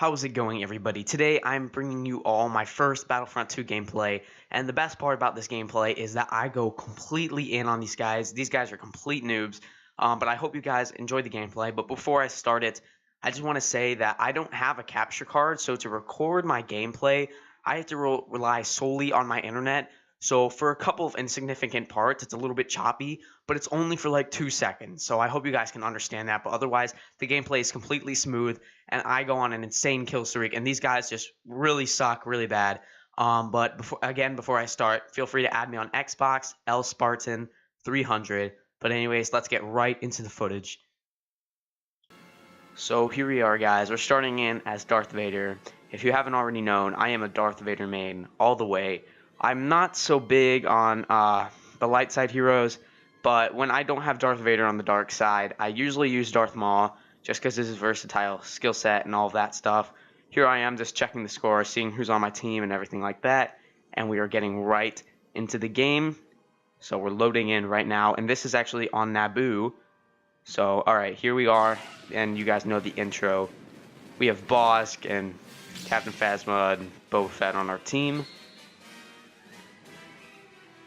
How's it going, everybody? Today I'm bringing you all my first Battlefront 2 gameplay, and the best part about this gameplay is that I go completely in on these guys. These guys are complete noobs, but I hope you guys enjoyed the gameplay. But before I start it, I just want to say that I don't have a capture card, so to record my gameplay, I have to rely solely on my internet. So for a couple of insignificant parts, it's a little bit choppy, but it's only for like 2 seconds. So I hope you guys can understand that. But otherwise, the gameplay is completely smooth, and I go on an insane kill streak, and these guys just really suck really bad. But before I start, feel free to add me on Xbox, lspartan300. But anyways, let's get right into the footage. So here we are, guys. We're starting in as Darth Vader. If you haven't already known, I am a Darth Vader main all the way. I'm not so big on the light side heroes, but when I don't have Darth Vader on the dark side, I usually use Darth Maul just because this is versatile skill set and all of that stuff. Here I am just checking the score, seeing who's on my team and everything like that, and we are getting right into the game. So we're loading in right now, and this is actually on Naboo. So, alright, here we are, and you guys know the intro. We have Bosk and Captain Phasma and Boba Fett on our team.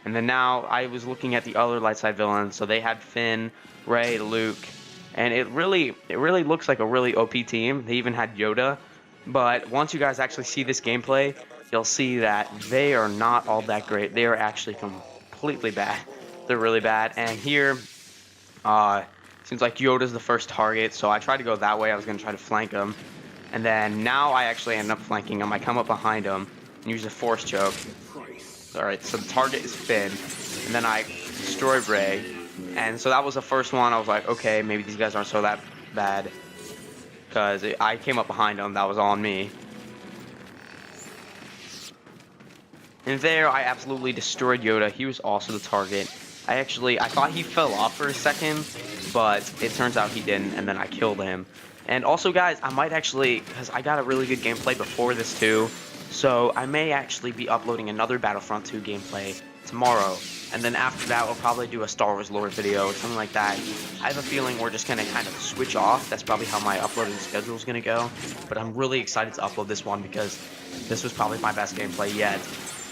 And then now I was looking at the other light side villains, so they had Finn, Rey, Luke, and it really looks like a really OP team. They even had Yoda, but once you guys actually see this gameplay, you'll see that they are not all that great. They are actually completely bad. They're really bad. And here, seems like Yoda's the first target, so I tried to go that way. I was going to try to flank him, and then now I actually end up flanking him. I come up behind him and use a force choke. Alright, so the target is Finn, and then I destroy Rey, and so that was the first one. I was like, okay, maybe these guys aren't so that bad, because I came up behind them. That was on me. And there, I absolutely destroyed Yoda. He was also the target. I thought he fell off for a second, but it turns out he didn't, and then I killed him. And also, guys, I might actually, because I got a really good gameplay before this too, so I may actually be uploading another Battlefront 2 gameplay tomorrow, and then after that we'll probably do a Star Wars lore video or something like that. I have a feeling we're just going to kind of switch off. That's probably how my uploading schedule is going to go, but I'm really excited to upload this one because this was probably my best gameplay yet.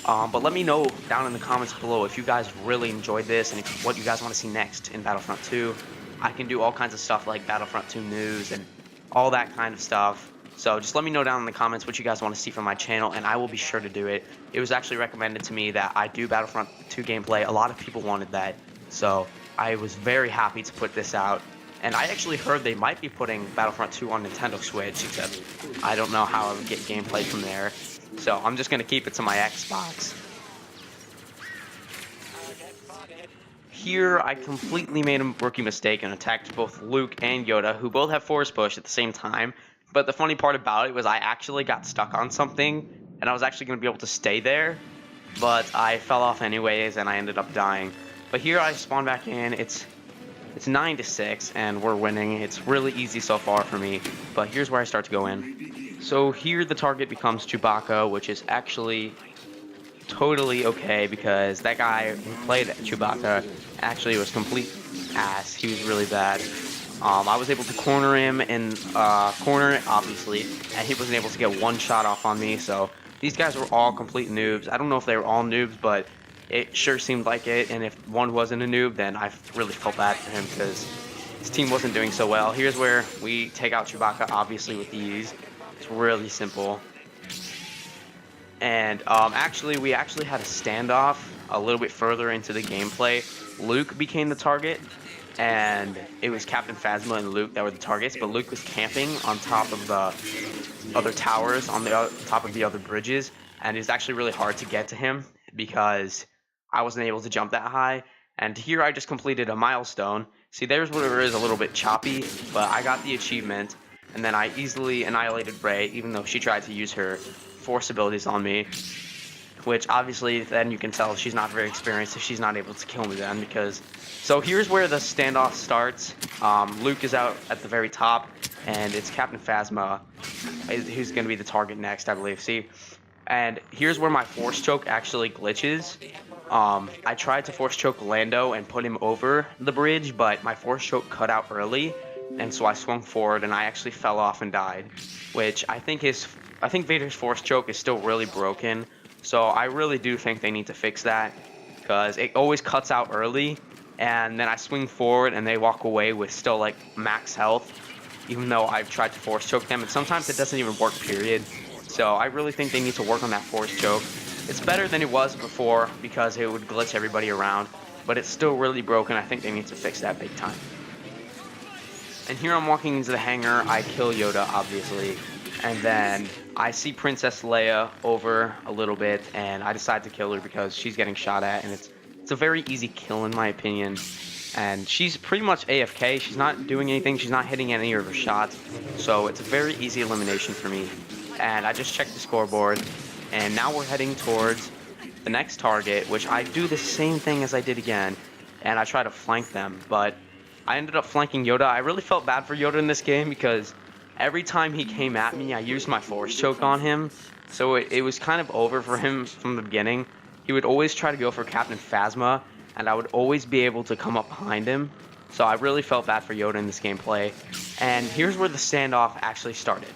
But let me know down in the comments below if you guys really enjoyed this and what you guys want to see next in Battlefront 2. I can do all kinds of stuff like Battlefront 2 news and all that kind of stuff. So just let me know down in the comments what you guys want to see from my channel, and I will be sure to do it. It was actually recommended to me that I do Battlefront 2 gameplay. A lot of people wanted that, so I was very happy to put this out. And I actually heard they might be putting Battlefront 2 on Nintendo Switch, except I don't know how I would get gameplay from there. So I'm just going to keep it to my Xbox. Here, I completely made a rookie mistake and attacked both Luke and Yoda, who both have Force Push at the same time. But the funny part about it was I actually got stuck on something, and I was actually going to be able to stay there, but I fell off anyways, and I ended up dying. But here I spawn back in. It's 9-6, and we're winning. It's really easy so far for me, but here's where I start to go in. So here the target becomes Chewbacca, which is actually totally okay because that guy who played Chewbacca actually was complete ass. He was really bad. I was able to corner him in corner, obviously, and he wasn't able to get one shot off on me, so these guys were all complete noobs. I don't know if they were all noobs, but it sure seemed like it, and if one wasn't a noob, then I really felt bad for him because his team wasn't doing so well. Here's where we take out Chewbacca, obviously, with ease. It's really simple. And we actually had a standoff a little bit further into the gameplay. Luke became the target, and it was Captain Phasma and Luke that were the targets, but Luke was camping on top of the other towers, on the top of the other bridges, and it's actually really hard to get to him because I wasn't able to jump that high. And here I just completed a milestone. See, there's where it is a little bit choppy, but I got the achievement, and then I easily annihilated Rey, even though she tried to use her Force abilities on me, which obviously then you can tell she's not very experienced if she's not able to kill me then, because... So here's where the standoff starts. Luke is out at the very top, and it's Captain Phasma who's going to be the target next, I believe. See? And here's where my Force Choke actually glitches. I tried to Force Choke Lando and put him over the bridge, but my Force Choke cut out early, and so I swung forward and I actually fell off and died, which I think Vader's force choke is still really broken. So I really do think they need to fix that, because it always cuts out early, and then I swing forward and they walk away with still like max health, even though I've tried to force choke them, and sometimes it doesn't even work, period. So I really think they need to work on that force choke. It's better than it was before because it would glitch everybody around, but it's still really broken. I think they need to fix that big time. And here I'm walking into the hangar, I kill Yoda, obviously, and then I see Princess Leia over a little bit, and I decide to kill her because she's getting shot at, and it's a very easy kill in my opinion. And she's pretty much AFK, she's not doing anything, she's not hitting any of her shots, so it's a very easy elimination for me. And I just checked the scoreboard, and now we're heading towards the next target, which I do the same thing as I did again, and I try to flank them, but I ended up flanking Yoda. I really felt bad for Yoda in this game because every time he came at me, I used my force choke on him, so it was kind of over for him from the beginning. He would always try to go for Captain Phasma, and I would always be able to come up behind him, so I really felt bad for Yoda in this gameplay. And here's where the standoff actually started.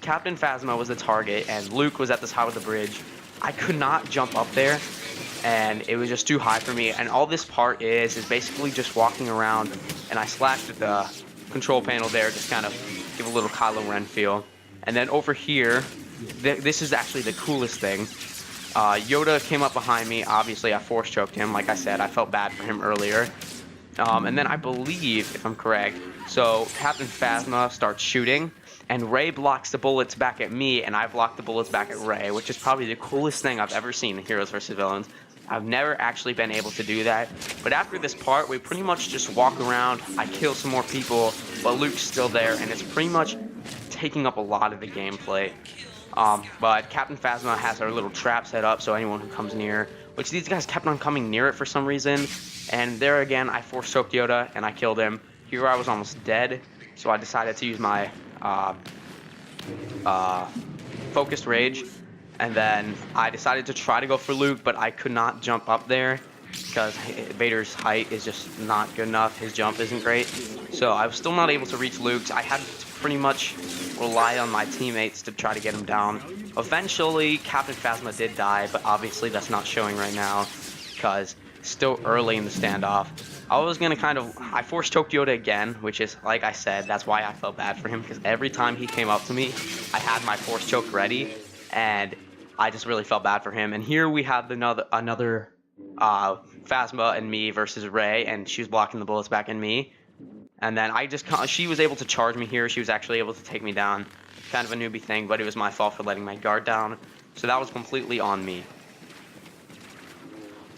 Captain Phasma was the target, and Luke was at the top of the bridge. I could not jump up there, and it was just too high for me. And all this part is basically just walking around, and I slashed at the control panel there, just kind of give a little Kylo Ren feel. And then over here, this is actually the coolest thing. Yoda came up behind me. Obviously, I force choked him. Like I said, I felt bad for him earlier. And then I believe, if I'm correct, so Captain Phasma starts shooting, and Rey blocks the bullets back at me, and I block the bullets back at Rey, which is probably the coolest thing I've ever seen in Heroes vs. Villains. I've never actually been able to do that, but after this part, we pretty much just walk around, I kill some more people, but Luke's still there, and it's pretty much taking up a lot of the gameplay. But Captain Phasma has our little trap set up, so anyone who comes near, which these guys kept on coming near it for some reason, and there again, I force choked Yoda, and I killed him. Here I was almost dead, so I decided to use my focused rage, and then I decided to try to go for Luke, but I could not jump up there because Vader's height is just not good enough. His jump isn't great, so I was still not able to reach Luke's. I had to pretty much rely on my teammates to try to get him down. Eventually, Captain Phasma did die, but obviously that's not showing right now because it's still early in the standoff. I was gonna I force choked Yoda again, which is, like I said, that's why I felt bad for him, because every time he came up to me, I had my force choke ready, and I just really felt bad for him. And here we have another Phasma and me versus Rey, and she was blocking the bullets back in me. And then she was able to charge me here. She was actually able to take me down. Kind of a newbie thing, but it was my fault for letting my guard down. So that was completely on me.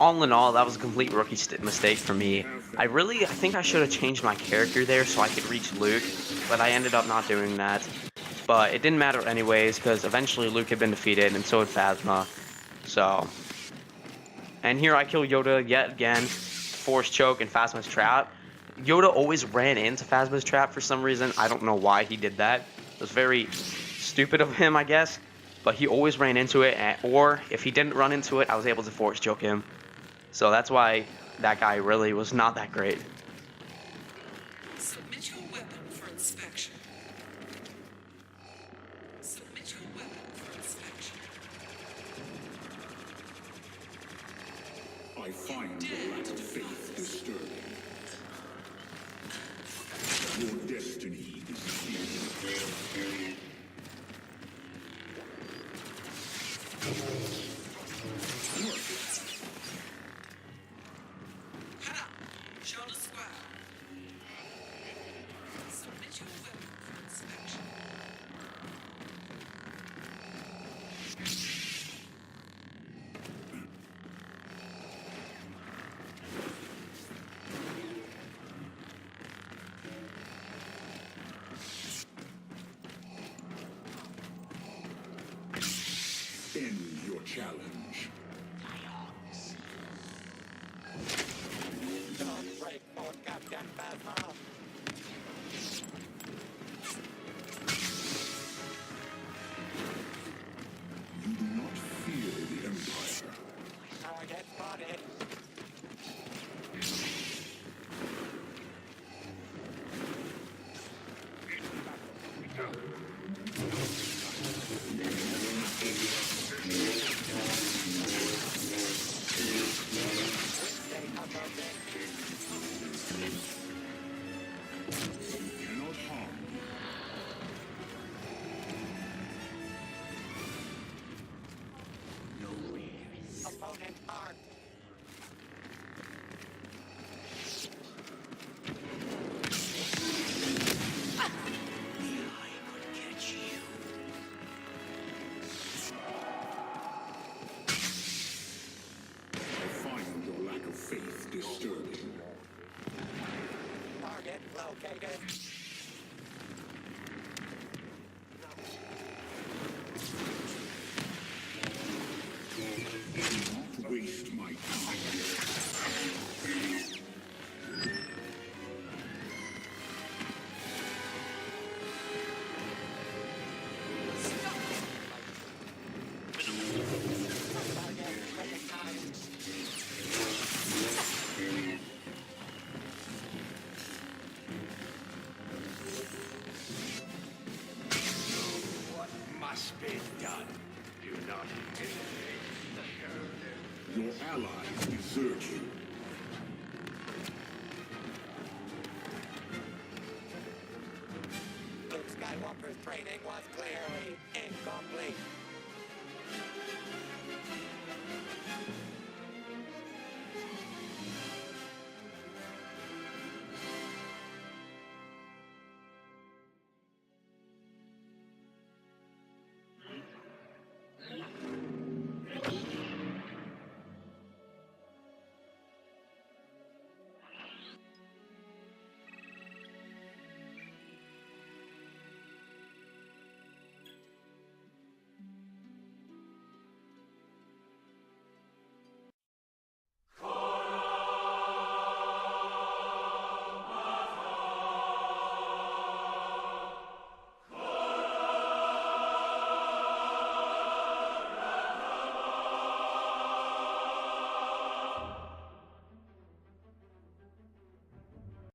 All in all, that was a complete rookie mistake for me. I think I should have changed my character there so I could reach Luke, but I ended up not doing that. But it didn't matter anyways, because eventually Luke had been defeated, and so had Phasma. So, and here I kill Yoda yet again, force choke and Phasma's trap. Yoda always ran into Phasma's trap for some reason. I don't know why he did that. It was very stupid of him, I guess. But he always ran into it, or if he didn't run into it, I was able to force choke him. So that's why that guy really was not that great. Submit your weapon for inspection. Submit your weapon for inspection. I find your lack of faith disturbing. Your destiny is sealed. Head up. Shoulder square. Submit your weapon for inspection. End your challenge. Don't break for Captain Phasma. You do not fear the Empire. Target spotted. Target located. Do not waste my time. Target recognized. What must be done? Do not hesitate. Your allies desert you. Luke Skywalker's training was clearly incomplete.